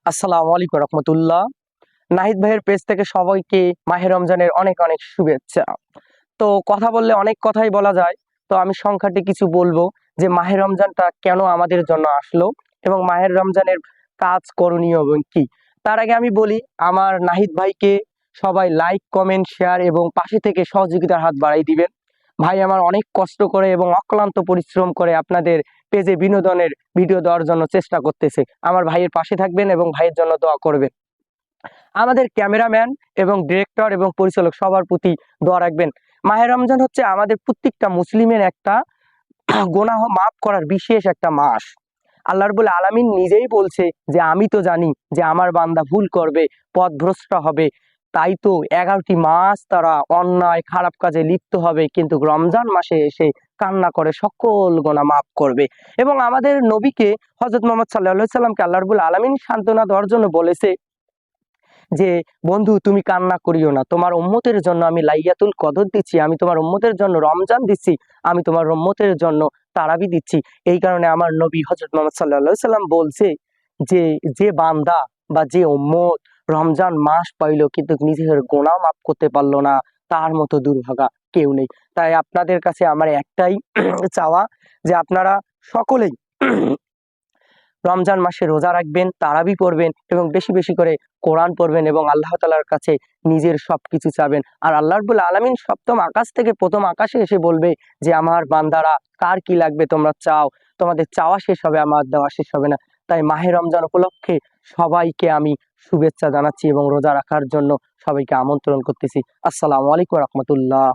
আসসালামু আলাইকুম রহমতুল্লাহ। নাহিদ ভাইয়ের পেজ থেকে সবাইকে মাহে রমজানের অনেক অনেক শুভেচ্ছা। তো কথা বললে অনেক কথাই বলা যায়, তো আমি সংখ্যাটি কিছু বলবো যে মাহে রমজানটা কেন আমাদের জন্য আসলো এবং মাহের রমজানের কাজ করণীয় এবং কি। তার আগে আমি বলি, আমার নাহিদ ভাইকে সবাই লাইক কমেন্ট শেয়ার এবং পাশে থেকে সহযোগিতার হাত বাড়াই দিবেন। ভাই আমার অনেক কষ্ট করে এবং অক্লান্ত পরিশ্রম করে আপনাদের পেজে বিনোদনের ভিডিও দেওয়ার জন্য চেষ্টা করতেছে। আমার ভাইয়ের পাশে থাকবেন এবং ভাইয়ের জন্য দোয়া করবেন। আমাদের ক্যামেরাম্যান এবং ডিরেক্টর এবং পরিচালক সবার প্রতি দোয়া রাখবেন। মাহে রমজান হচ্ছে আমাদের প্রত্যেকটা মুসলিমের একটা গুনাহ মাফ করার বিশেষ একটা মাস। আল্লাহ রাব্বুল আলামিন নিজেই বলছে যে আমি তো জানি যে আমার বান্দা ভুল করবে, পথভ্রষ্ট হবে, তাই তো 11টি মাস তারা অন্যায় খারাপ কাজে লিপ্ত হবে, কিন্তু রমজান মাসে এসে কান্না করে সকল গুনাহ মাফ করবে। এবং আমাদের নবীকে হযরত মুহাম্মদ সাল্লাল্লাহু আলাইহি সাল্লামকে আল্লাহ রাব্বুল আলামিন সান্ত্বনা দেওয়ার জন্য বলেছে যে বন্ধু তুমি কান্না করিও না, তোমার উম্মতের জন্য আমি লাইয়াতুল কদর দিচ্ছি, আমি তোমার উম্মতের জন্য রমজান দিচ্ছি, আমি তোমার উম্মতের জন্য তারাবি দিচ্ছি। এই কারণে আমার নবী হযরত মুহাম্মদ সাল্লাল্লাহু আলাইহি সাল্লাম বলছে যে যে বান্দা বা যে উম্মত রমজান মাস পাইলো কিন্তু নিজের গুনাহ মাফ করতে পারলো না, তার মতো দুর্ভাগা কেউ নেই। তাই আপনাদের কাছে আমার একটাই চাওয়া যে আপনারা সকলেই রমজান মাসে রোজা রাখবেন, তারাবি পড়বেন এবং বেশি বেশি করে কোরআন পড়বেন এবং আল্লাহ তাআলার কাছে নিজের সবকিছু চাবেন। আর আল্লাহ রাব্বুল আলামিন সপ্তম আকাশ থেকে প্রথম আকাশে এসে বলবে যে আমার বান্দারা কার কি লাগবে তোমরা চাও, তোমাদের চাওয়া শেষ হবে, আমার দেওয়া শেষ হবে না। তাই মাহে রমজান উপলক্ষে সবাইকে আমি শুভেচ্ছা জানাচ্ছি এবং রোজা রাখার জন্য সবাইকে আমন্ত্রণ করতেছি। আসসালামু আলাইকুম রহমতুল্লাহ।